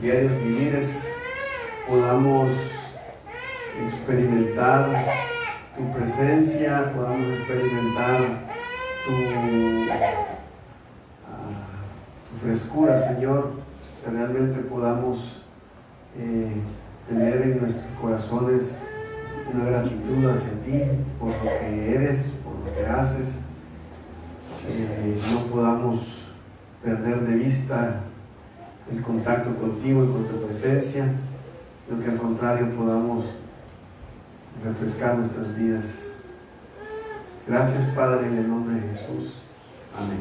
diarios vivires podamos experimentar tu presencia, podamos experimentar tu frescura, Señor, que realmente podamos tener en nuestros corazones una gratitud hacia ti por lo que eres, por lo que haces, que no podamos perder de vista el contacto contigo y con tu presencia, sino que al contrario podamos refrescar nuestras vidas. Gracias, Padre, en el nombre de Jesús. Amén.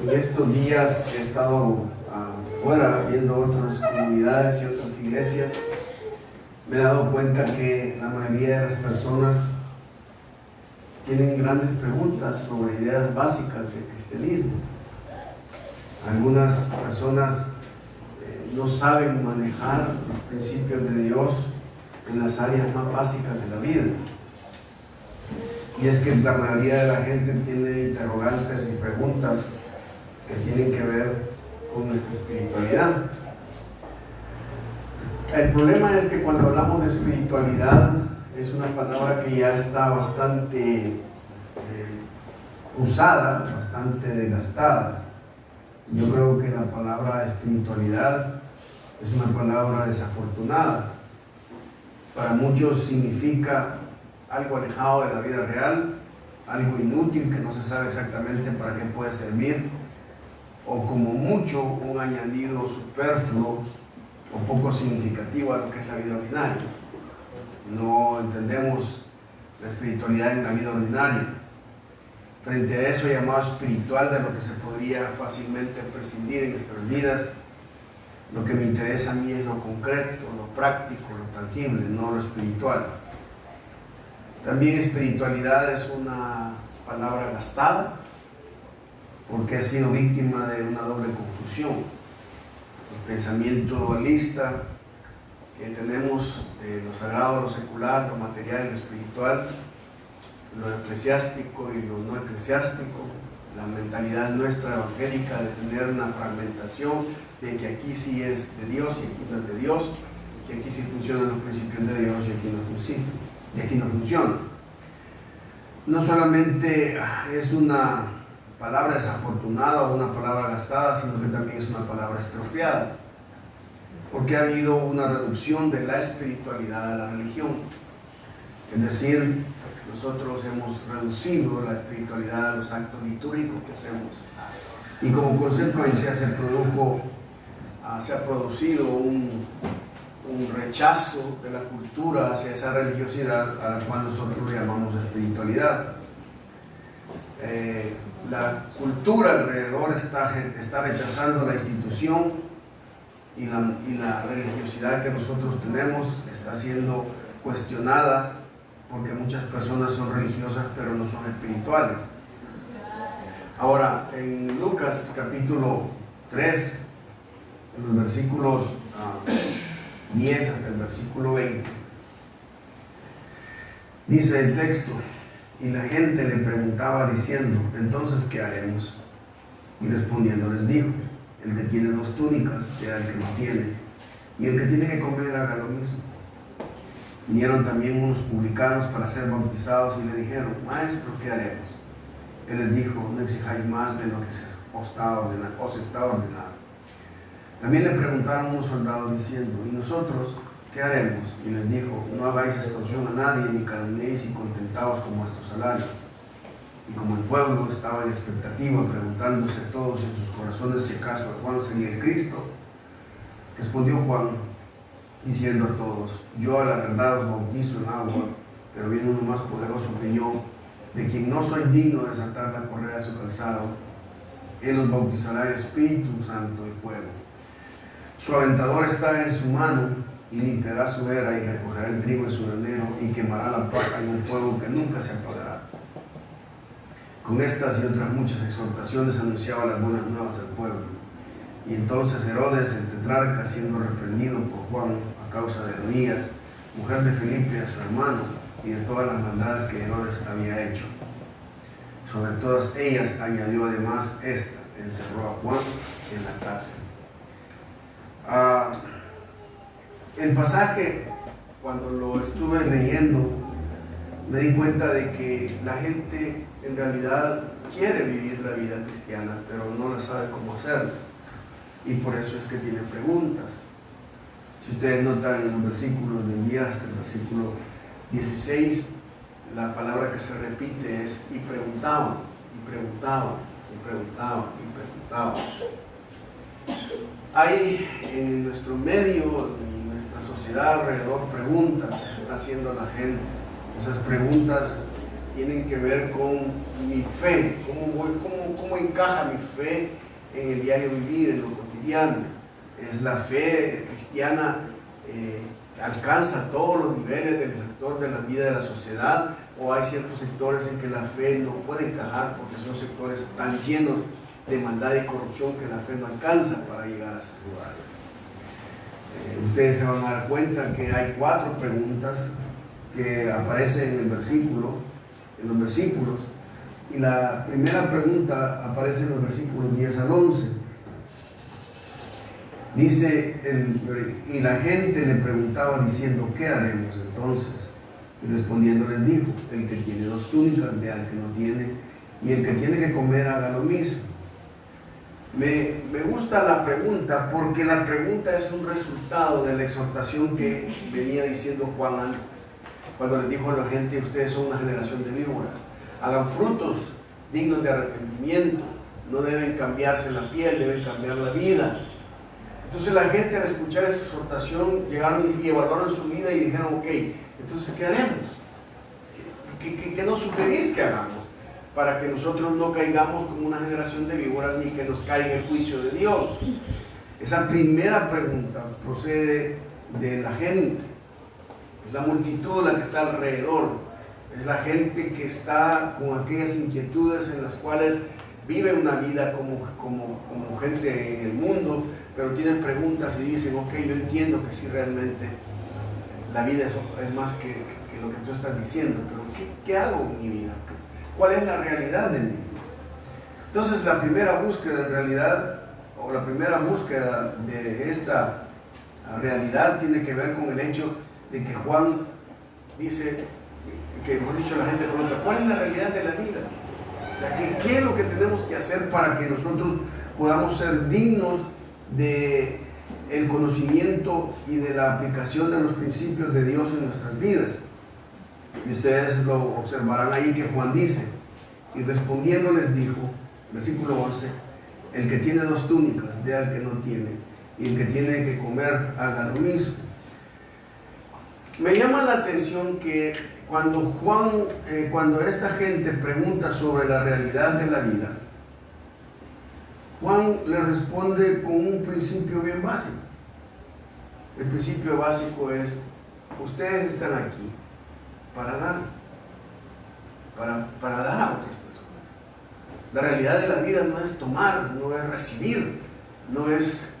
En estos días he estado afuera viendo otras comunidades y otras iglesias. Me he dado cuenta que la mayoría de las personas tienen grandes preguntas sobre ideas básicas del cristianismo. Algunas personas no saben manejar los principios de Dios en las áreas más básicas de la vida. Y es que la mayoría de la gente tiene interrogantes y preguntas que tienen que ver con nuestra espiritualidad. El problema es que cuando hablamos de espiritualidad es una palabra que ya está bastante usada, bastante desgastada. Yo creo que la palabra espiritualidad es una palabra desafortunada. Para muchos significa algo alejado de la vida real, algo inútil que no se sabe exactamente para qué puede servir, o como mucho un añadido superfluo o poco significativo a lo que es la vida ordinaria. No entendemos la espiritualidad en la vida ordinaria. Frente a eso llamado espiritual, de lo que se podría fácilmente prescindir en nuestras vidas, lo que me interesa a mí es lo concreto, lo práctico, lo tangible, no lo espiritual. También espiritualidad es una palabra gastada, porque ha sido víctima de una doble confusión. El pensamiento dualista que tenemos de lo sagrado, lo secular, lo material y lo espiritual, lo eclesiástico y lo no eclesiástico, la mentalidad nuestra evangélica de tener una fragmentación de que aquí sí es de Dios y aquí no es de Dios, que aquí sí funcionan los principios de Dios y aquí no funciona. No solamente es una palabra desafortunada o una palabra gastada, sino que también es una palabra estropeada, porque ha habido una reducción de la espiritualidad a la religión. Es decir, nosotros hemos reducido la espiritualidad a los actos litúrgicos que hacemos, y como consecuencia se ha producido un rechazo de la cultura hacia esa religiosidad a la cual nosotros llamamos espiritualidad. La cultura alrededor está rechazando la institución, y la religiosidad que nosotros tenemos está siendo cuestionada, porque muchas personas son religiosas pero no son espirituales. Ahora, en Lucas capítulo 3, en los versículos 10 hasta el versículo 20, dice el texto: y la gente le preguntaba diciendo, entonces, ¿qué haremos? Y respondiendo les dijo, el que tiene 2 túnicas, sea el que no tiene, y el que tiene que comer haga lo mismo. Vinieron también unos publicanos para ser bautizados y le dijeron, maestro, ¿qué haremos? Él les dijo, no exijáis más de lo que os está ordenado. También le preguntaron unos soldados diciendo, ¿y nosotros qué haremos? Y les dijo, no hagáis extorsión a nadie, ni calumniéis y contentaos con vuestro salario. Y como el pueblo estaba en expectativa, preguntándose todos en sus corazones si acaso Juan sería el Cristo, respondió Juan, diciendo a todos, yo a la verdad os bautizo en agua, pero viene uno más poderoso que yo, de quien no soy digno de desatar la correa de su calzado. Él os bautizará en Espíritu Santo y fuego. Su aventador está en su mano, y limpiará su era y recogerá el trigo en su granero, y quemará la paja en un fuego que nunca se apagará. Con estas y otras muchas exhortaciones anunciaba las buenas nuevas al pueblo. Y entonces Herodes, el tetrarca, siendo reprendido por Juan a causa de Herodías, mujer de Felipe, a su hermano, y de todas las maldades que Herodes había hecho. Sobre todas ellas añadió además esta: encerró a Juan en la cárcel. El pasaje, cuando lo estuve leyendo, me di cuenta de que la gente en realidad quiere vivir la vida cristiana, pero no la sabe cómo hacerlo, y por eso es que tiene preguntas. Si ustedes notan en los versículos del día hasta el versículo 16, la palabra que se repite es: y preguntaban, y preguntaban, y preguntaban, y preguntaban. Hay en nuestro medio, en nuestra sociedad alrededor, preguntas que se está haciendo la gente. Esas preguntas tienen que ver con mi fe, cómo encaja mi fe en el diario vivir, en lo cotidiano. Es la fe cristiana, alcanza todos los niveles del sector de la vida de la sociedad, o hay ciertos sectores en que la fe no puede encajar porque son sectores tan llenos de maldad y corrupción que la fe no alcanza para llegar a ese lugar. Ustedes se van a dar cuenta que hay 4 preguntas que aparecen en los versículos, y la primera pregunta aparece en los versículos 10 al 11. Dice, y la gente le preguntaba diciendo: ¿qué haremos entonces? Y respondiendo les dijo: el que tiene 2 túnicas dé al que no tiene, y el que tiene que comer haga lo mismo. Me gusta la pregunta, porque la pregunta es un resultado de la exhortación que venía diciendo Juan antes, cuando les dijo a la gente: ustedes son una generación de víboras, hagan frutos dignos de arrepentimiento, no deben cambiarse la piel, deben cambiar la vida. Entonces la gente, al escuchar esa exhortación, llegaron y evaluaron su vida y dijeron: ok, entonces ¿qué haremos? ¿Qué nos sugerís que hagamos para que nosotros no caigamos como una generación de víboras, ni que nos caiga el juicio de Dios? Esa primera pregunta procede de la gente. Es la multitud la que está alrededor, es la gente que está con aquellas inquietudes en las cuales vive una vida como gente en el mundo, pero tienen preguntas y dicen: ok, yo entiendo que sí, realmente la vida es más que lo que tú estás diciendo, pero ¿qué hago en mi vida? ¿Cuál es la realidad de mi vida? Entonces la primera búsqueda en realidad, o la primera búsqueda de esta realidad, tiene que ver con el hecho de que Juan dice, que hemos dicho, la gente pregunta: ¿cuál es la realidad de la vida? O sea, ¿qué es lo que tenemos que hacer para que nosotros podamos ser dignos de el conocimiento y de la aplicación de los principios de Dios en nuestras vidas? Y ustedes lo observarán ahí que Juan dice: y respondiendo les dijo, versículo 11: el que tiene 2 túnicas dé al que no tiene, y el que tiene que comer haga lo mismo. Me llama la atención que cuando esta gente pregunta sobre la realidad de la vida, Juan le responde con un principio bien básico. El principio básico es: ustedes están aquí para dar a otras personas. La realidad de la vida no es tomar, no es recibir, no es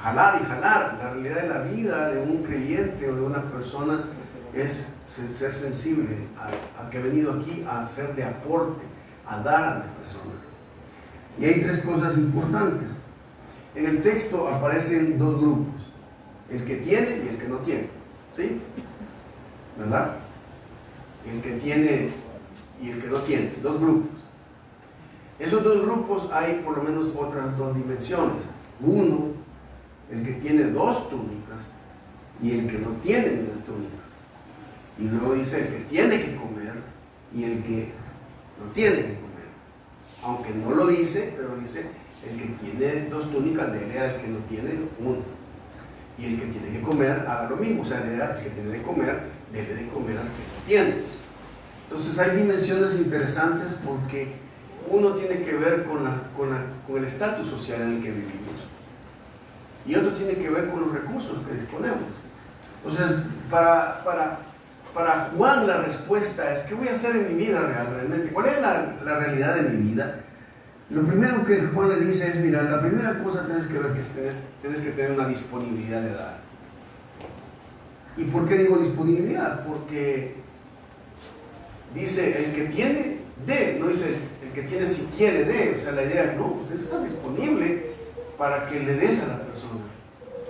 jalar y jalar. La realidad de la vida de un creyente o de una persona es ser sensible a que ha venido aquí a hacer de aporte, a dar a las personas. Y hay 3 cosas importantes. En el texto aparecen 2 grupos: el que tiene y el que no tiene. ¿Sí? ¿Verdad? El que tiene y el que no tiene. 2 grupos. Esos 2 grupos hay por lo menos otras 2 dimensiones. Uno, el que tiene 2 túnicas y el que no tiene una túnica. Y luego dice el que tiene que comer y el que no tiene que comer. Aunque no lo dice, pero dice: el que tiene 2 túnicas, dele al que no tiene 1. Y el que tiene que comer, haga lo mismo. O sea, le da al que tiene de comer, dele de comer al que no tiene. Entonces hay dimensiones interesantes, porque uno tiene que ver con el estatus social en el que vivimos, y otro tiene que ver con los recursos que disponemos. Entonces, para Juan la respuesta es: ¿qué voy a hacer en mi vida realmente? ¿Cuál es la realidad de mi vida? Lo primero que Juan le dice es: mira, la primera cosa tienes que ver que tienes que tener una disponibilidad de dar. ¿Y por qué digo disponibilidad? Porque dice el que tiene, dé, no dice el que tiene si quiere, dé. O sea, la idea es, no, usted está disponible para que le des a la persona.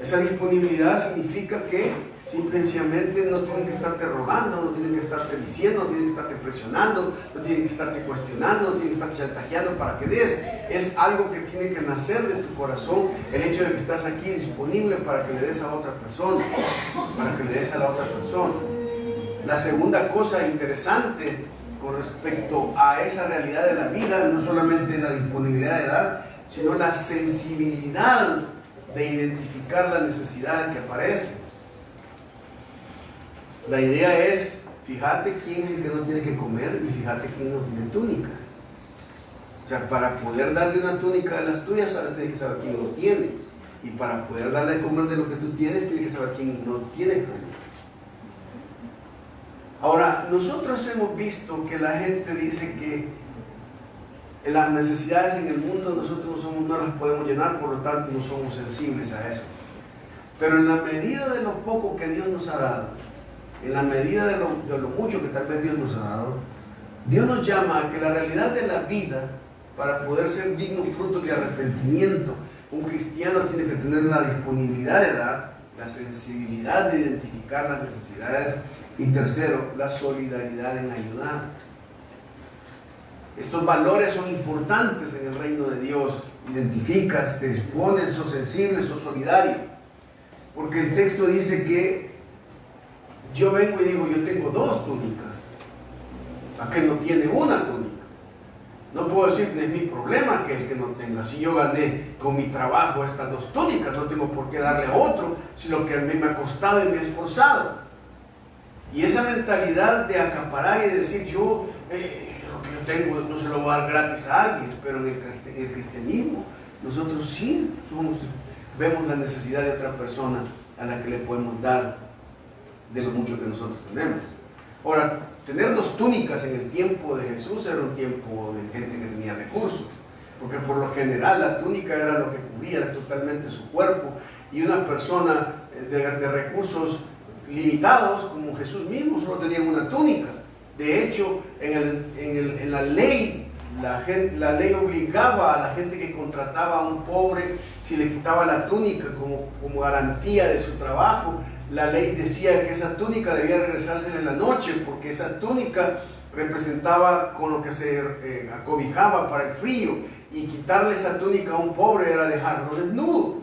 Esa disponibilidad significa que simplemente no tienen que estarte rogando, no tienen que estarte diciendo, no tienen que estarte presionando, no tienen que estarte cuestionando, no tienen que estarte chantajeando para que des. Es algo que tiene que nacer de tu corazón, el hecho de que estás aquí disponible para que le des a otra persona, para que le des a la otra persona. La segunda cosa interesante con respecto a esa realidad de la vida, no solamente la disponibilidad de dar, sino la sensibilidad de identificar la necesidad que aparece. La idea es, fíjate quién es el que no tiene que comer y fíjate quién no tiene túnica. O sea, para poder darle una túnica de las tuyas, tienes que saber quién lo tiene. Y para poder darle de comer de lo que tú tienes, tienes que saber quién no tiene que comer. Ahora, nosotros hemos visto que la gente dice que las necesidades en el mundo nosotros no las podemos llenar, por lo tanto no somos sensibles a eso. Pero en la medida de lo poco que Dios nos ha dado, en la medida de lo mucho que tal vez Dios nos ha dado, Dios nos llama a que la realidad de la vida, para poder ser dignos frutos de arrepentimiento, un cristiano tiene que tener la disponibilidad de dar, la sensibilidad de identificar las necesidades y tercero, la solidaridad en ayudar. Estos valores son importantes en el reino de Dios. Identificas, te dispones, sos sensible, sos solidario. Porque el texto dice que yo vengo y digo, yo tengo 2 túnicas. Aquel no tiene una túnica. No puedo decir, no es mi problema que el que no tenga. Si yo gané con mi trabajo estas 2 túnicas, no tengo por qué darle a otro, sino que a mí me ha costado y me he esforzado. Y esa mentalidad de acaparar y de decir, yo lo que yo tengo no se lo voy a dar gratis a alguien, pero en el cristianismo nosotros sí vemos la necesidad de otra persona a la que le podemos dar de lo mucho que nosotros tenemos. Ahora, tener 2 túnicas en el tiempo de Jesús era un tiempo de gente que tenía recursos, porque por lo general la túnica era lo que cubría totalmente su cuerpo, y una persona de recursos limitados, como Jesús mismo, solo tenían una túnica. De hecho, en la ley, la ley obligaba a la gente que contrataba a un pobre, si le quitaba la túnica como garantía de su trabajo, la ley decía que esa túnica debía regresarse en la noche, porque esa túnica representaba con lo que se acobijaba para el frío, y quitarle esa túnica a un pobre era dejarlo desnudo.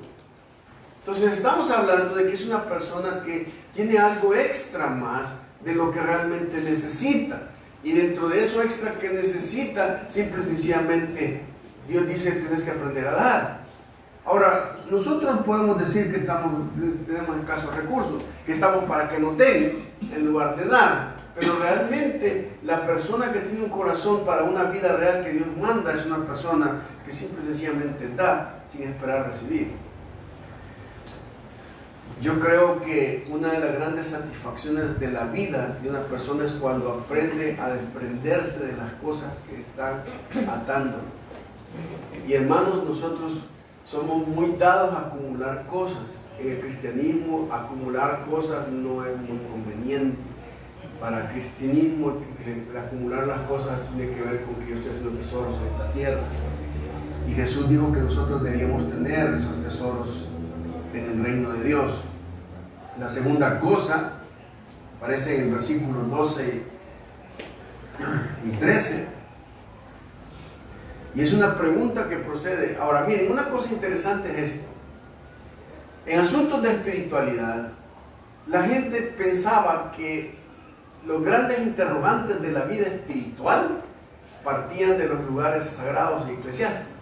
Entonces estamos hablando de que es una persona que tiene algo extra más de lo que realmente necesita, y dentro de eso extra que necesita, simple y sencillamente Dios dice, tienes que aprender a dar. Ahora, nosotros podemos decir que tenemos escasos recursos, que estamos para que no tengan en lugar de dar, pero realmente la persona que tiene un corazón para una vida real que Dios manda es una persona que simple y sencillamente da sin esperar recibir. Yo creo que una de las grandes satisfacciones de la vida de una persona es cuando aprende a desprenderse de las cosas que están atándolo. Y hermanos, nosotros somos muy dados a acumular cosas. En el cristianismo, acumular cosas no es muy conveniente. Para el cristianismo, acumular las cosas tiene que ver con que yo estoy haciendo tesoros en esta tierra. Y Jesús dijo que nosotros debíamos tener esos tesoros en el reino de Dios. La segunda cosa aparece en el versículo 12 y 13, y es una pregunta que procede. Ahora miren, una cosa interesante es esto: en asuntos de espiritualidad, la gente pensaba que los grandes interrogantes de la vida espiritual partían de los lugares sagrados y eclesiásticos.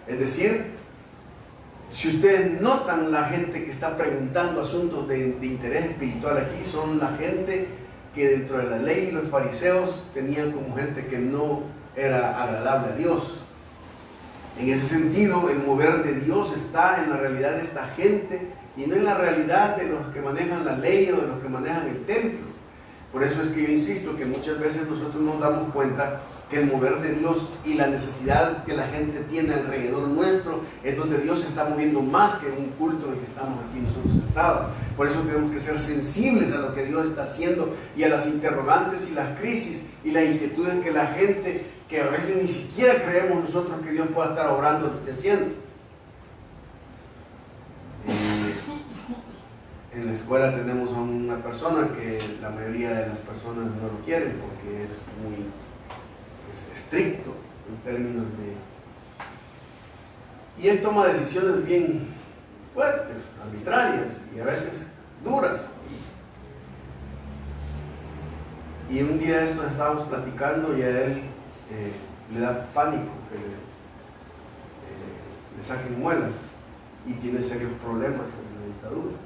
Es decir, si ustedes notan, la gente que está preguntando asuntos de interés espiritual aquí son la gente que dentro de la ley y los fariseos tenían como gente que no era agradable a Dios. En ese sentido, el mover de Dios está en la realidad de esta gente y no en la realidad de los que manejan la ley o de los que manejan el templo. Por eso es que yo insisto que muchas veces nosotros nos damos cuenta que el mover de Dios y la necesidad que la gente tiene alrededor nuestro es donde Dios se está moviendo más que un culto en el que estamos aquí nosotros sentados. Por eso tenemos que ser sensibles a lo que Dios está haciendo y a las interrogantes y las crisis y las inquietudes que la gente, que a veces ni siquiera creemos nosotros que Dios pueda estar obrando, lo esté haciendo. En la escuela tenemos a una persona que la mayoría de las personas no lo quieren porque es muy estricto en términos de... Y él toma decisiones bien fuertes, arbitrarias y a veces duras. Y un día esto estábamos platicando y a él le da pánico que le saquen muelas y tiene serios problemas en la dentadura.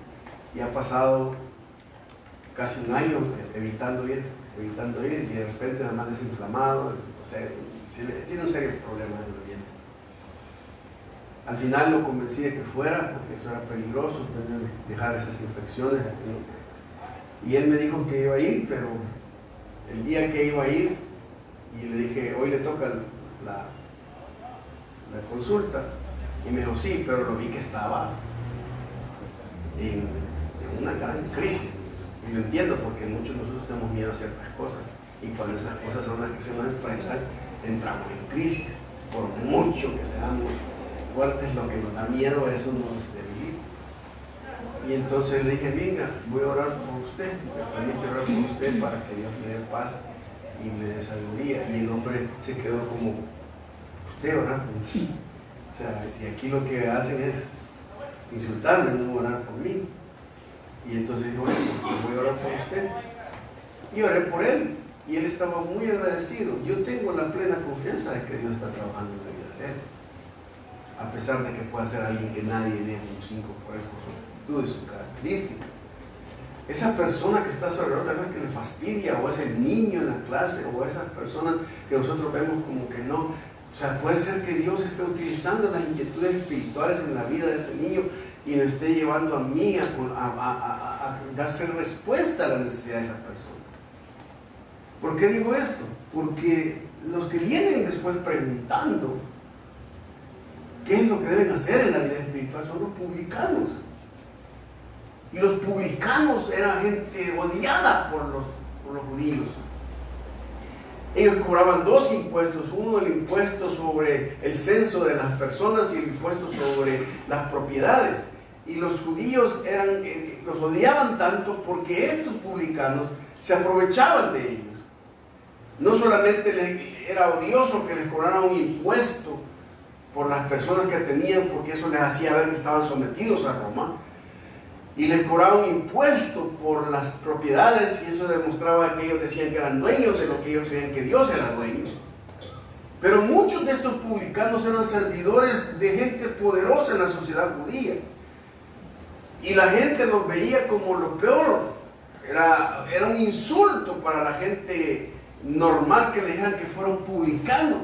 Y ha pasado casi un año evitando ir y de repente nada más desinflamado, o sea, tiene un serio problema en los dientes. Al final lo convencí de que fuera porque eso era peligroso, dejar esas infecciones, ¿no? Y él me dijo que iba a ir, pero el día que iba a ir y le dije, hoy le toca la consulta, y me dijo sí, pero lo vi que estaba en una gran crisis. Y lo entiendo porque muchos de nosotros tenemos miedo a ciertas cosas y cuando esas cosas son las que se nos enfrentan entramos en crisis. Por mucho que seamos fuertes, lo que nos da miedo eso nos debilita. Y entonces le dije, venga, voy a orar por usted, me permite orar por usted para que Dios me dé paz y me dé sabiduría. Y el hombre se quedó como, usted orar por mí. O sea, si aquí lo que hacen es insultarme, no orar por mí. Y entonces dijo, bueno, voy a orar por usted. Y oré por él. Y él estaba muy agradecido. Yo tengo la plena confianza de que Dios está trabajando en la vida de él. A pesar de que pueda ser alguien que nadie dé un 5 por él, por su actitud y su característica. Esa persona que está a su alrededor, tal vez que le fastidia, o es el niño en la clase, o esas personas que nosotros vemos como que no. O sea, puede ser que Dios esté utilizando las inquietudes espirituales en la vida de ese niño y me esté llevando a mí a darse respuesta a la necesidad de esa persona. ¿Por qué digo esto? Porque los que vienen después preguntando qué es lo que deben hacer en la vida espiritual son los publicanos. Y los publicanos eran gente odiada por los judíos. Ellos cobraban dos impuestos, uno el impuesto sobre el censo de las personas y el impuesto sobre las propiedades. Y los judíos los odiaban tanto porque estos publicanos se aprovechaban de ellos. No solamente les era odioso que les cobraran un impuesto por las personas que tenían, porque eso les hacía ver que estaban sometidos a Roma, y les cobraban un impuesto por las propiedades, y eso demostraba que ellos decían que eran dueños de lo que ellos creían que Dios era dueño. Pero muchos de estos publicanos eran servidores de gente poderosa en la sociedad judía, y la gente los veía como lo peor. Era un insulto para la gente normal que le dijeran que fuera un publicano.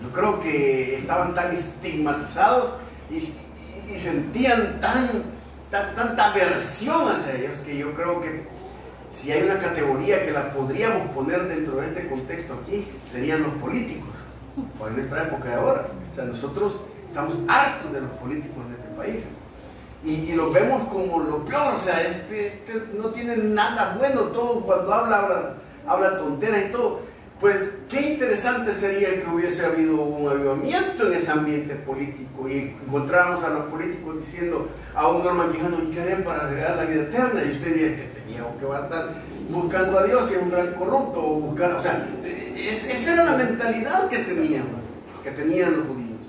Yo creo que estaban tan estigmatizados y sentían tanta aversión hacia ellos, que yo creo que si hay una categoría que la podríamos poner dentro de este contexto aquí, serían los políticos, o en nuestra época de ahora. O sea, nosotros estamos hartos de los políticos de este país y los vemos como lo peor. O sea, este no tiene nada bueno, todo cuando habla tonteras y todo. Pues qué interesante sería que hubiese habido un avivamiento en ese ambiente político y encontráramos a los políticos diciendo a un Norman Quijano, ¿y qué haré para heredar la vida eterna? Y usted diría, que tenía o que va a estar buscando a Dios y es un gran corrupto, o sea, esa era la mentalidad que tenían los judíos.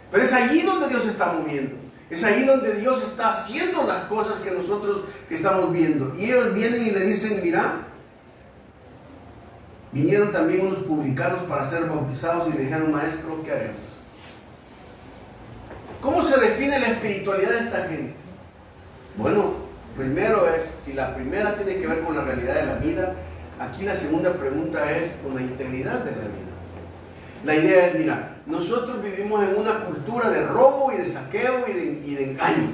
Pero es allí donde Dios está moviendo, es ahí donde Dios está haciendo las cosas que nosotros estamos viendo. Y ellos vienen y le dicen, mira, vinieron también unos publicanos para ser bautizados y le dijeron, maestro, ¿qué haremos? ¿Cómo se define la espiritualidad de esta gente? Bueno, primero si la primera tiene que ver con la realidad de la vida, aquí la segunda pregunta es con la integridad de la vida. La idea es, mira, nosotros vivimos en una cultura de robo y de saqueo y de engaño.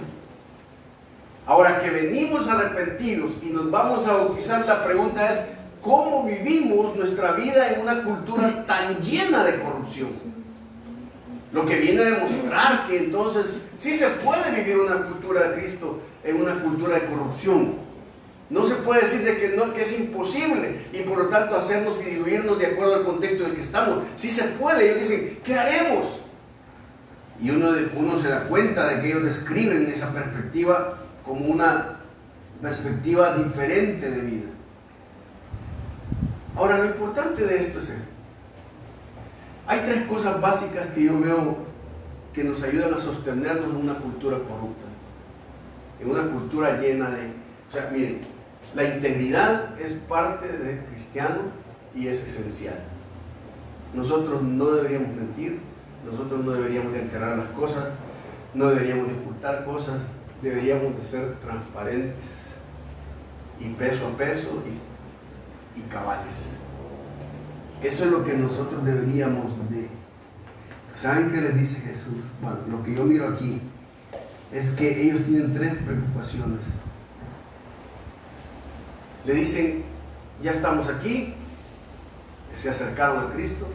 Ahora que venimos arrepentidos y nos vamos a bautizar, la pregunta es, ¿cómo vivimos nuestra vida en una cultura tan llena de corrupción. Lo que viene a demostrar que entonces sí se puede vivir una cultura de Cristo en una cultura de corrupción. No se puede decir de que, no, que es imposible y por lo tanto hacernos y diluirnos de acuerdo al contexto en el que estamos. Sí se puede. Ellos dicen, ¿qué haremos? Y uno se da cuenta de que ellos describen esa perspectiva como una perspectiva diferente de vida. Ahora, lo importante de esto es esto. Hay tres cosas básicas que yo veo que nos ayudan a sostenernos en una cultura corrupta, en una cultura llena de... O sea, miren, la integridad es parte del cristiano y es esencial. Nosotros no deberíamos mentir, nosotros no deberíamos de alterar las cosas, no deberíamos de ocultar cosas, deberíamos de ser transparentes y peso a peso y cabales. Eso es lo que nosotros deberíamos de... ¿Saben qué les dice Jesús? Bueno, lo que yo miro aquí es que ellos tienen tres preocupaciones. Le dicen, ya estamos aquí, se acercaron a Cristo.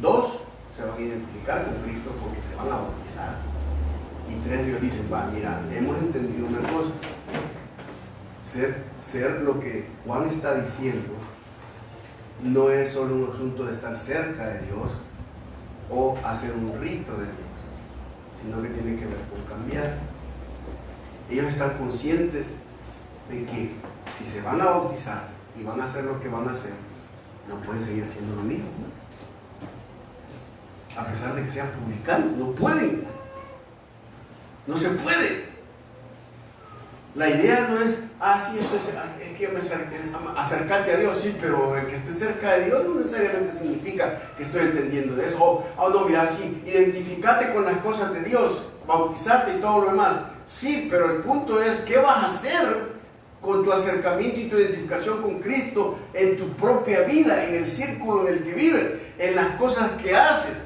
2, se van a identificar con Cristo porque se van a bautizar. Y 3, ellos dicen, mira, hemos entendido una cosa. Ser lo que Juan está diciendo no es solo un asunto de estar cerca de Dios o hacer un rito de Dios, sino que tiene que ver con cambiar. Ellos están conscientes de que si se van a bautizar y van a hacer lo que van a hacer, no pueden seguir haciendo lo mismo. A pesar de que sean publicanos, no pueden. No se puede. La idea no es, sí, es que acercarte a Dios, sí, pero el que esté cerca de Dios no necesariamente significa que estoy entendiendo de eso. No, mira, sí, identificate con las cosas de Dios, bautizarte y todo lo demás. Sí, pero el punto es, ¿qué vas a hacer con tu acercamiento y tu identificación con Cristo en tu propia vida, en el círculo en el que vives, en las cosas que haces?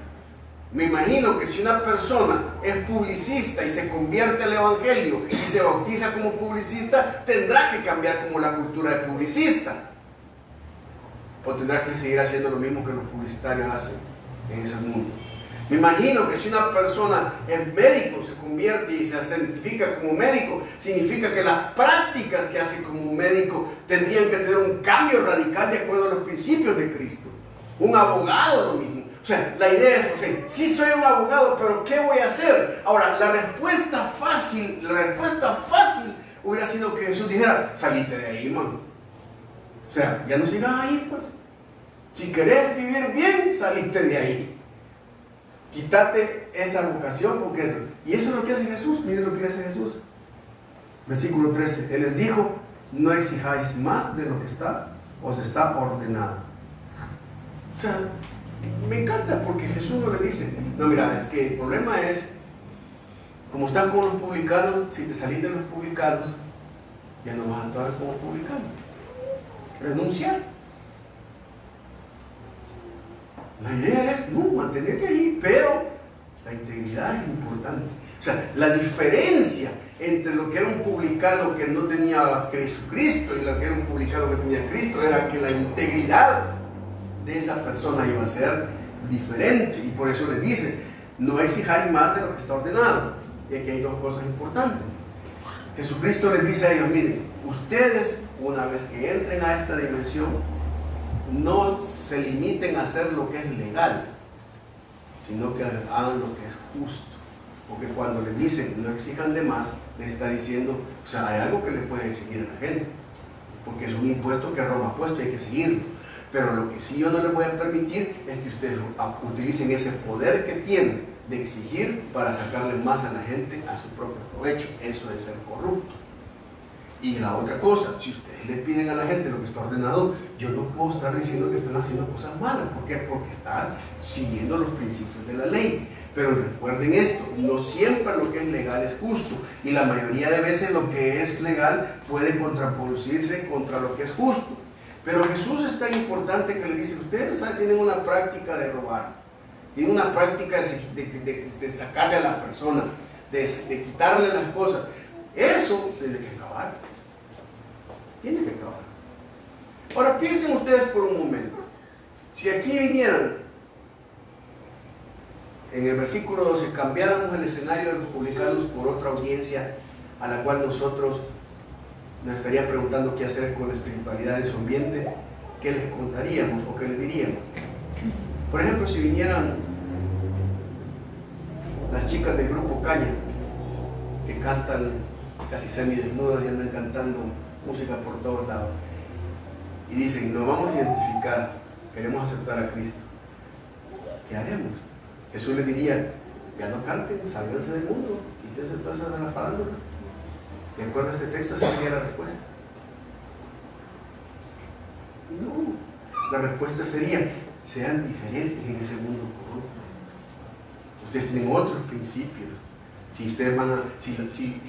Me imagino que si una persona es publicista y se convierte al evangelio y se bautiza como publicista, tendrá que cambiar como la cultura de publicista. O tendrá que seguir haciendo lo mismo que los publicitarios hacen en ese mundo. Me imagino que si una persona es médico, se convierte y se certifica como médico, significa que las prácticas que hace como médico tendrían que tener un cambio radical de acuerdo a los principios de Cristo. Un abogado lo mismo. O sea, la idea es, sí soy un abogado, pero ¿qué voy a hacer? Ahora, la respuesta fácil hubiera sido que Jesús dijera, salite de ahí, mano. O sea, ya no sigas ahí, pues. Si querés vivir bien, saliste de ahí. Quítate esa vocación, porque eso. Y eso es lo que hace Jesús. Miren lo que hace Jesús. Versículo 13. Él les dijo, no exijáis más de lo que os está ordenado. O sea, me encanta porque Jesús no le dice, no, mira, es que el problema es, como están con los publicanos, si te salís de los publicanos, ya no vas a actuar como publicano. Renunciar. La idea es, no, mantenerte ahí, pero la integridad es importante. O sea, la diferencia entre lo que era un publicano que no tenía a Jesucristo y lo que era un publicano que tenía a Cristo era que la integridad de esa persona iba a ser diferente, y por eso les dice, no exijáis más de lo que está ordenado. Y aquí hay dos cosas importantes. Jesucristo les dice a ellos, miren, ustedes una vez que entren a esta dimensión, no se limiten a hacer lo que es legal, sino que hagan lo que es justo. Porque cuando les dicen no exijan de más, les está diciendo, o sea, hay algo que les puede exigir a la gente, porque es un impuesto que Roma ha puesto y hay que seguirlo. Pero lo que sí yo no les voy a permitir es que ustedes utilicen ese poder que tienen de exigir para sacarle más a la gente a su propio provecho. Eso es ser corrupto. Y la otra cosa, si ustedes le piden a la gente lo que está ordenado, yo no puedo estar diciendo que están haciendo cosas malas. ¿Por qué? Porque están siguiendo los principios de la ley. Pero recuerden esto, no siempre lo que es legal es justo. Y la mayoría de veces lo que es legal puede contraponerse contra lo que es justo. Pero Jesús es tan importante que le dice, ustedes tienen una práctica de robar, tienen una práctica de sacarle a la persona, de quitarle las cosas. Eso tiene que acabar. Tiene que acabar. Ahora piensen ustedes por un Si aquí vinieran, en el versículo 12, cambiáramos el escenario de los publicanos por otra audiencia a la cual nosotros nos estaría preguntando qué hacer con la espiritualidad de su ambiente, ¿qué les contaríamos o qué les diríamos? Por ejemplo, si vinieran las chicas del grupo Caña, que cantan casi semidesnudas y andan cantando música por todos lados, y dicen, nos vamos a identificar, queremos aceptar a Cristo, ¿qué haremos? Jesús les diría, ya no canten, sálganse del mundo, quítense todas esas de la farándula. De acuerdo a este texto, esa sería la respuesta. No, la respuesta sería, sean diferentes en ese mundo corrupto. Ustedes tienen otros principios. Si ustedes van a, si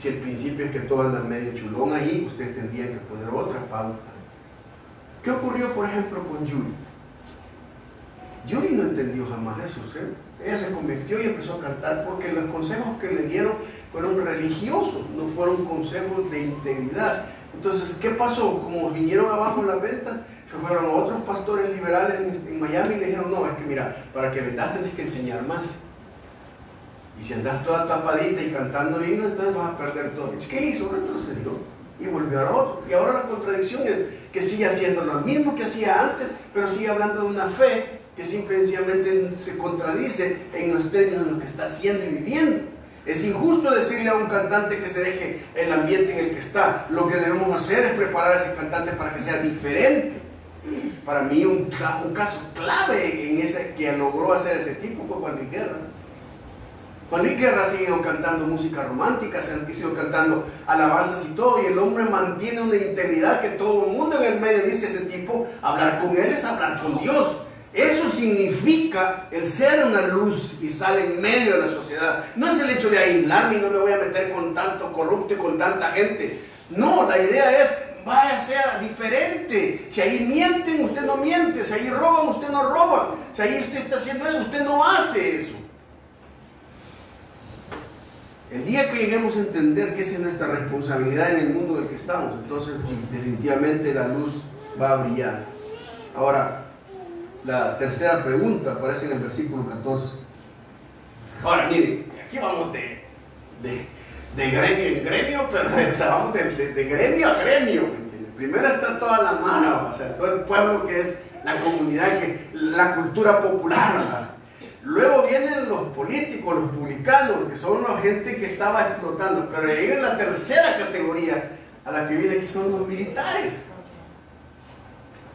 el principio es que todos andan medio chulón ahí, ustedes tendrían que poner otra pauta. ¿Qué ocurrió, por ejemplo, con Yuri? Yuri no entendió jamás eso, ¿sí? Ella se convirtió y empezó a cantar porque los consejos que le dieron fueron religiosos, no fueron consejos de integridad. Entonces, ¿qué pasó? Como vinieron abajo las ventas, se fueron a otros pastores liberales en Miami y le dijeron, no, es que mira, para que vendas tenés que enseñar más. Y si andas toda tapadita y cantando himnos, entonces vas a perder todo. ¿Qué hizo? Retrocedió y volvió a otro. Y ahora la contradicción es que sigue haciendo lo mismo que hacía antes, pero sigue hablando de una fe que simplemente se contradice en los términos en los que está haciendo y viviendo. Es injusto decirle a un cantante que se deje el ambiente en el que está. Lo que debemos hacer es preparar a ese cantante para que sea diferente. Para mí un caso clave en ese que logró hacer ese tipo fue Juan Luis Guerra. Juan Luis Guerra ha seguido cantando música romántica, se ha seguido cantando alabanzas y todo, y el hombre mantiene una integridad que todo el mundo en el medio dice, ese tipo, hablar con él es hablar con Dios. Eso significa el ser una luz y sale en medio de la sociedad. No es el hecho de aislarme y no me voy a meter con tanto corrupto y con tanta gente. No, la idea es, vaya, sea diferente. Si ahí mienten, usted no miente. Si ahí roban, usted no roba. Si ahí usted está haciendo eso, usted no hace eso. El día que lleguemos a entender que esa es nuestra responsabilidad en el mundo en el que estamos, entonces definitivamente la luz va a brillar. Ahora, la tercera pregunta aparece en el versículo 14. Ahora, miren, aquí vamos de gremio en gremio, pero o sea, vamos de gremio a gremio. Primero está toda la mano, o sea, todo el pueblo que es la comunidad, la cultura popular, ¿verdad? Luego vienen los políticos, los publicanos, que son la gente que estaba explotando. Pero llega la tercera categoría a la que viene aquí, son los militares.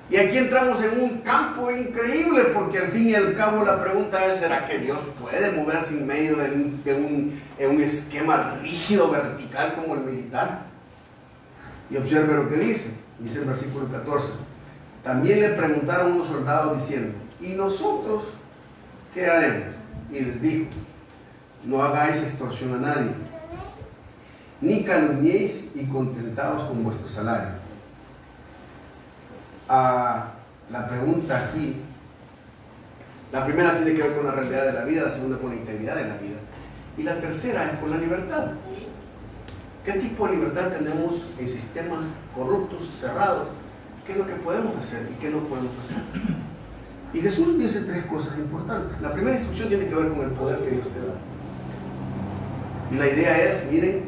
Y aquí entramos en un campo increíble, porque al fin y al cabo la pregunta es, ¿será que Dios puede moverse en medio de un esquema rígido, vertical como el militar? Y observe lo que dice el versículo 14. También le preguntaron unos soldados diciendo, ¿y nosotros qué haremos? Y les dijo, no hagáis extorsión a nadie, ni calumniéis y contentaos con vuestro salario. La pregunta aquí, la primera tiene que ver con la realidad de la vida, la segunda con la integridad de la vida, y la tercera es con la libertad. ¿Qué tipo de libertad tenemos en sistemas corruptos, cerrados? ¿Qué es lo que podemos hacer y qué no podemos hacer? Y Jesús dice tres cosas importantes. La primera instrucción tiene que ver con el poder que Dios te da. Y la idea es, miren,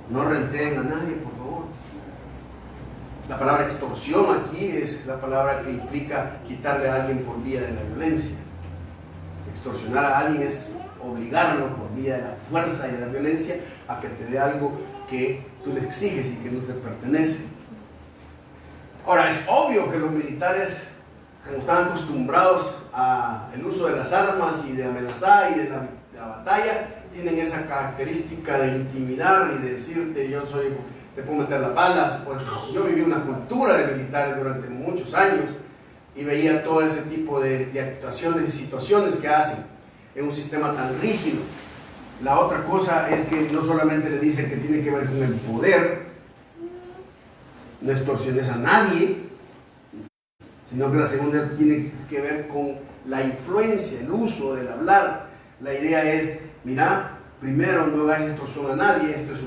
no renteen a nadie, por favor. La palabra extorsión aquí es la palabra que implica quitarle a alguien por vía de la violencia. Extorsionar a alguien es obligarlo por vía de la fuerza y de la violencia a que te dé algo que tú le exiges y que no te pertenece. Ahora, es obvio que los militares, como están acostumbrados al uso de las armas y de amenazar y de la batalla, tienen esa característica de intimidar y de decirte, yo soy, te puedo meter las balas. Pues yo viví una cultura de militares durante muchos años y veía todo ese tipo de actuaciones y situaciones que hacen en un sistema tan rígido. La otra cosa es que no solamente le dicen que tiene que ver con el poder, no extorsiones a nadie, sino que la segunda tiene que ver con la influencia, el uso del hablar. La idea es, mira, primero no hagas extorsión a nadie, esto es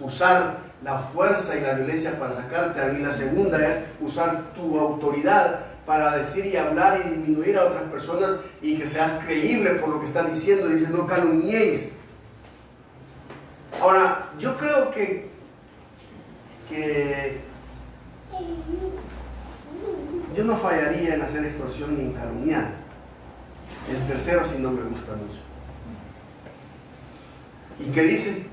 usar la fuerza y la violencia para sacarte. Y la segunda es usar tu autoridad para decir y hablar y disminuir a otras personas y que seas creíble por lo que estás diciendo. Dice, no calumniéis. Ahora, yo creo que yo no fallaría en hacer extorsión ni en calumniar. El tercero sí no me gusta mucho. ¿Y qué dice?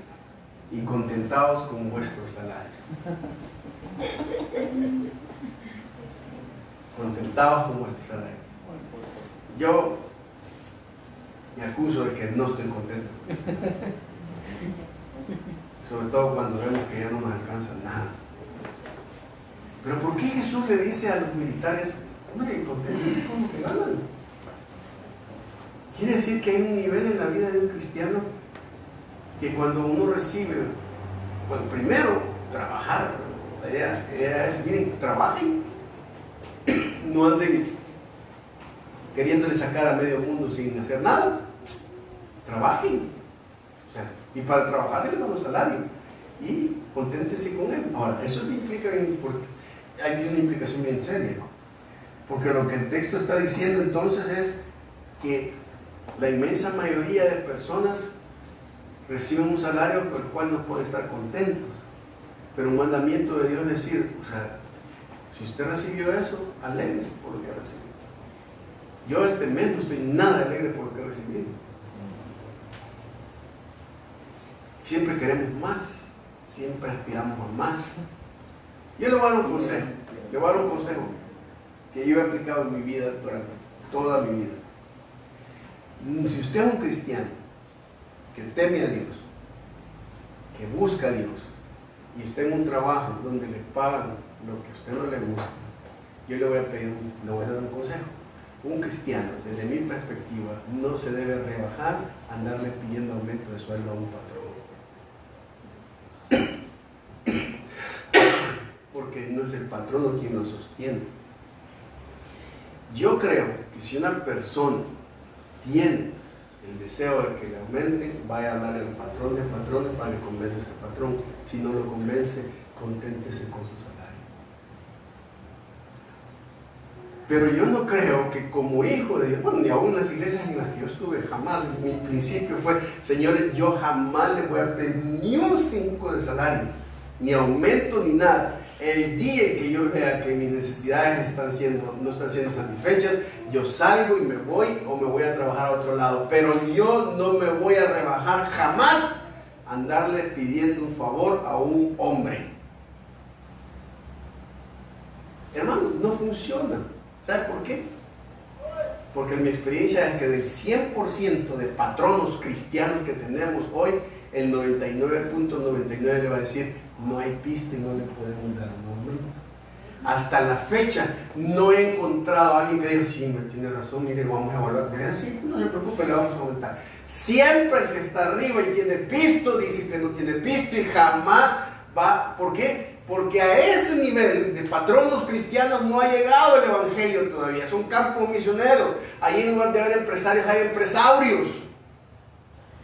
Y contentaos con vuestro salario. Contentaos con vuestro salario. Yo me acuso de que no estoy contento con esto. Sobre todo cuando vemos que ya no nos alcanza nada. Pero ¿por qué Jesús le dice a los militares, hombre, contentos con lo que ganan? Quiere decir que hay un nivel en la vida de un cristiano que cuando uno recibe, bueno, primero, trabajar. La idea es, miren, trabajen. No anden queriéndole sacar a medio mundo sin hacer nada. Trabajen. O sea, y para trabajar se les da un salario. Y conténtense con él. Ahora, eso implica, hay una implicación bien seria. Porque lo que el texto está diciendo entonces es que la inmensa mayoría de personas reciben un salario por el cual no pueden estar contentos. Pero un mandamiento de Dios es decir, o sea, si usted recibió eso, alégrese por lo que ha recibido. Yo este mes no estoy nada alegre por lo que he recibido. Siempre queremos más, siempre aspiramos a más. Yo le voy a dar un consejo, que yo he aplicado en mi vida durante toda mi vida. Si usted es un cristiano que teme a Dios, que busca a Dios, y está en un trabajo donde le pagan lo que a usted no le gusta, yo le voy a dar un consejo. Un cristiano, desde mi perspectiva, no se debe rebajar a andarle pidiendo aumento de sueldo a un patrón. Porque no es el patrono quien lo sostiene. Yo creo que si una persona tiene el deseo de que le aumenten, vaya a hablar al patrón de patrones para que convence a ese patrón. Si no lo convence, conténtese con su salario. Pero yo no creo que como hijo de Dios, bueno, ni aún en las iglesias en las que yo estuve, jamás, mi principio fue, señores, yo jamás les voy a pedir ni un 5 de salario, ni aumento, ni nada. El día en que yo vea que mis necesidades no están siendo satisfechas, yo salgo y me voy o me voy a trabajar a otro lado. Pero yo no me voy a rebajar jamás a andarle pidiendo un favor a un hombre. Hermano, no funciona. ¿Sabe por qué? Porque mi experiencia es que del 100% de patronos cristianos que tenemos hoy, el 99.99 le va a decir, no hay pista y no le podemos dar un aumento. Hasta la fecha no he encontrado a alguien que diga, sí, me tiene razón, mire, vamos a evaluar. Así, no se preocupe, le vamos a aumentar. Siempre el que está arriba y tiene pisto, dice que no tiene pisto y jamás va. ¿Por qué? Porque a ese nivel de patronos cristianos no ha llegado el evangelio todavía. Son campos misioneros. Ahí en lugar de haber empresarios hay empresarios.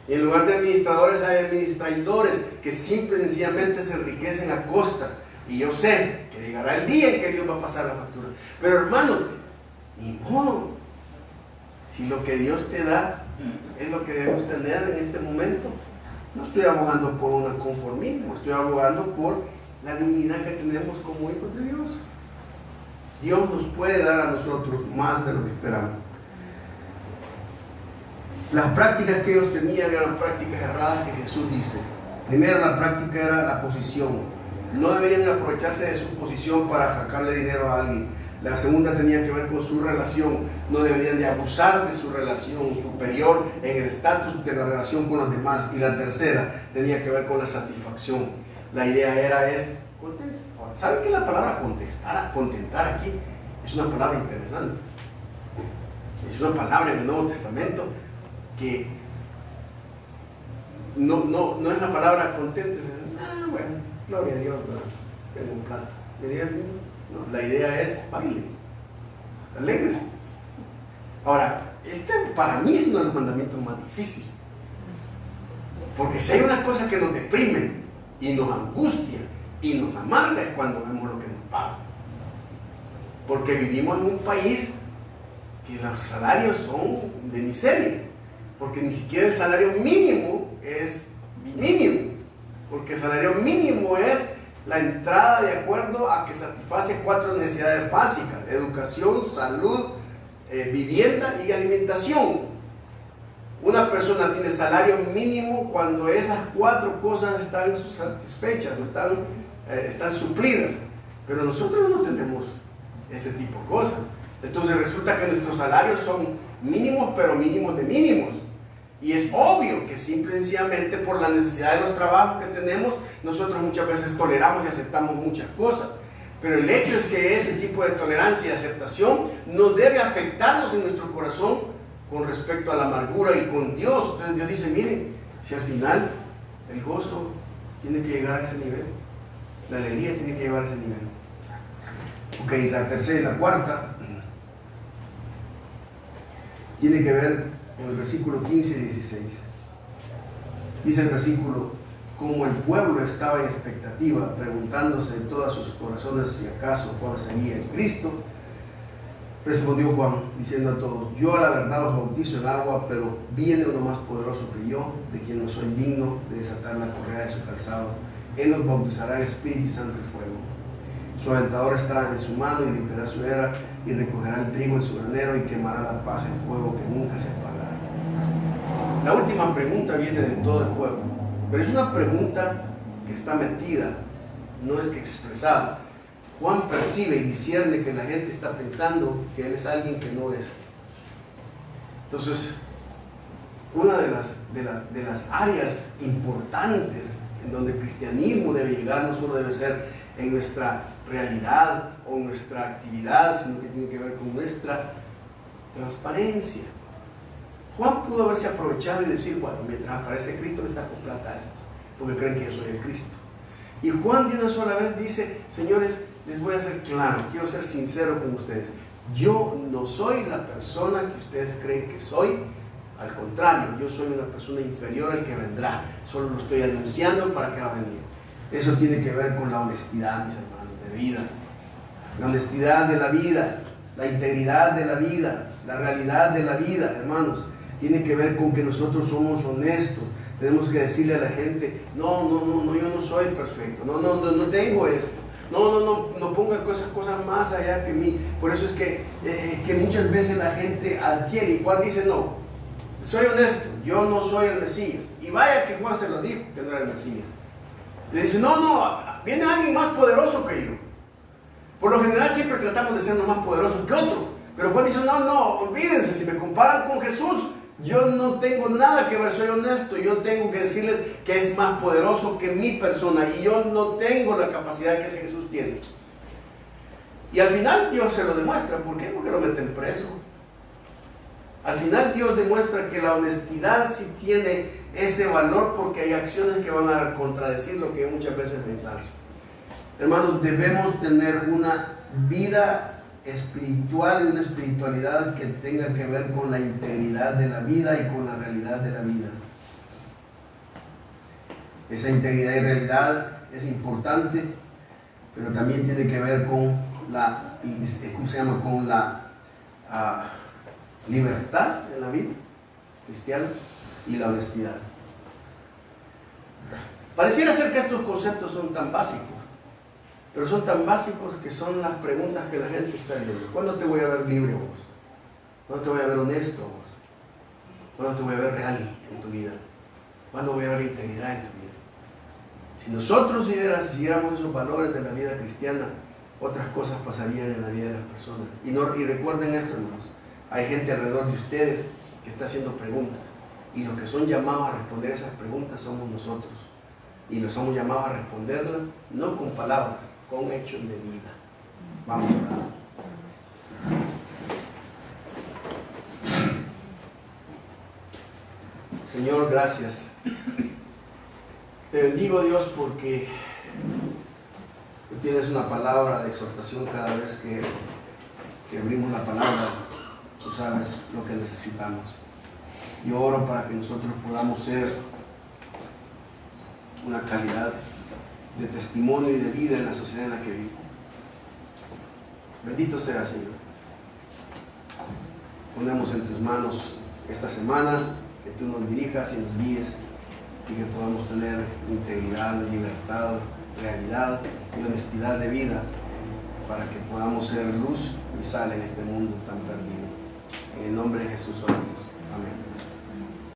Y en lugar de administradores hay administradores que simple y sencillamente se enriquecen a costa. Y yo sé que llegará el día en que Dios va a pasar la factura. Pero hermano, ni modo. Si lo que Dios te da es lo que debemos tener en este momento, no estoy abogando por un conformismo, estoy abogando por la dignidad que tenemos como hijos de Dios. Dios nos puede dar a nosotros más de lo que esperamos. Las prácticas que ellos tenían eran prácticas erradas que Jesús dice. Primero, la práctica era la posición. No deberían aprovecharse de su posición para sacarle dinero a alguien. La segunda tenía que ver con su relación. No deberían de abusar de su relación superior en el estatus de la relación con los demás. Y la tercera tenía que ver con la satisfacción. La idea es contestar. ¿Saben que la palabra contentar aquí es una palabra interesante? Es una palabra en el Nuevo Testamento que no es la palabra contentes. Bueno, gloria a Dios, tengo un plato. No, la idea es baile, alegres. Ahora, este para mí es uno de los mandamientos más difíciles. Porque si hay una cosa que nos deprime y nos angustia y nos amarga es cuando vemos lo que nos paga. porque vivimos en un país que los salarios son de miseria, porque ni siquiera el salario mínimo es mínimo, porque el salario mínimo es la entrada de acuerdo a que satisface 4 necesidades básicas: educación, salud, vivienda y alimentación. Una persona tiene salario mínimo cuando esas 4 cosas están satisfechas o están suplidas, pero nosotros no tenemos ese tipo de cosas. Entonces resulta que nuestros salarios son mínimos, pero mínimos de mínimos. Y es obvio que simple y sencillamente por la necesidad de los trabajos que tenemos, nosotros muchas veces toleramos y aceptamos muchas cosas. Pero el hecho es que ese tipo de tolerancia y aceptación no debe afectarnos en nuestro corazón con respecto a la amargura y con Dios. Entonces Dios dice, miren, si al final el gozo tiene que llegar a ese nivel, la alegría tiene que llegar a ese nivel. Ok, la tercera y la cuarta tiene que ver con el versículo 15 y 16. Dice el versículo: como el pueblo estaba en expectativa, preguntándose en todos sus corazones si acaso Juan sería el Cristo, respondió Juan, diciendo a todos: yo a la verdad os bautizo en agua, pero viene uno más poderoso que yo, de quien no soy digno de desatar la correa de su calzado. Él os bautizará en Espíritu Santo y fuego. Su aventador está en su mano, y limpiará su era, y recogerá el trigo en su granero, y quemará la paja en fuego que nunca se apagará. La última pregunta viene de todo el pueblo, pero es una pregunta que está metida, no es que expresada. Juan percibe y discierne que la gente está pensando que él es alguien que no es. Entonces, una de las áreas importantes en donde el cristianismo debe llegar no solo debe ser en nuestra realidad o nuestra actividad, sino que tiene que ver con nuestra transparencia. Juan pudo haberse aprovechado y decir: bueno, mientras aparece Cristo les saco plata a estos, porque creen que yo soy el Cristo. Y Juan de una sola vez dice: señores, les voy a ser claro, quiero ser sincero con ustedes. Yo no soy la persona que ustedes creen que soy. Al contrario, yo soy una persona inferior al que vendrá. Solo lo estoy anunciando para que va a venir. Eso tiene que ver con la honestidad, mis hermanos, de vida. La honestidad de la vida, la integridad de la vida, la realidad de la vida, hermanos. Tiene que ver con que nosotros somos honestos. Tenemos que decirle a la gente: no, yo no soy perfecto. No tengo esto. No ponga cosas más allá que mí. Por eso es que muchas veces la gente adquiere, y Juan dice: no, soy honesto, yo no soy el Mesías. Y vaya que Juan se lo dijo, que no era el Mesías. Le dice: no, viene alguien más poderoso que yo. Por lo general siempre tratamos de ser más poderosos que otro. Pero Juan dice: no, olvídense, si me comparan con Jesús, yo no tengo nada que ver, soy honesto. Yo tengo que decirles que es más poderoso que mi persona, y yo no tengo la capacidad que ese Jesús tiene. Y al final Dios se lo demuestra. ¿Por qué? Porque lo meten preso. Al final Dios demuestra que la honestidad sí tiene ese valor, porque hay acciones que van a contradecir lo que muchas veces pensamos. Hermanos, debemos tener una vida espiritual y una espiritualidad que tenga que ver con la integridad de la vida y con la realidad de la vida. Esa integridad y realidad es importante, pero también tiene que ver con la, ¿cómo se llama?, con la libertad en la vida cristiana y la honestidad. Pareciera ser que estos conceptos son tan básicos, pero son tan básicos que son las preguntas que la gente está viendo. ¿Cuándo te voy a ver libre vos? ¿Cuándo te voy a ver honesto vos? ¿Cuándo te voy a ver real en tu vida? ¿Cuándo voy a ver integridad en tu vida? Si nosotros siguiéramos esos valores de la vida cristiana, otras cosas pasarían en la vida de las personas. Y recuerden esto, hermanos, hay gente alrededor de ustedes que está haciendo preguntas, y los que son llamados a responder esas preguntas somos nosotros. Y nos somos llamados a responderlas no con palabras, con hechos de vida. Vamos a orar. Señor, gracias. Te bendigo, Dios, porque tú tienes una palabra de exhortación cada vez que abrimos la palabra. Tú sabes lo que necesitamos. Yo oro para que nosotros podamos ser una calidad de testimonio y de vida en la sociedad en la que vivimos. Bendito sea, Señor. Ponemos en tus manos esta semana, que tú nos dirijas y nos guíes y que podamos tener integridad, libertad, realidad y honestidad de vida para que podamos ser luz y sal en este mundo tan perdido. En el nombre de Jesús oramos.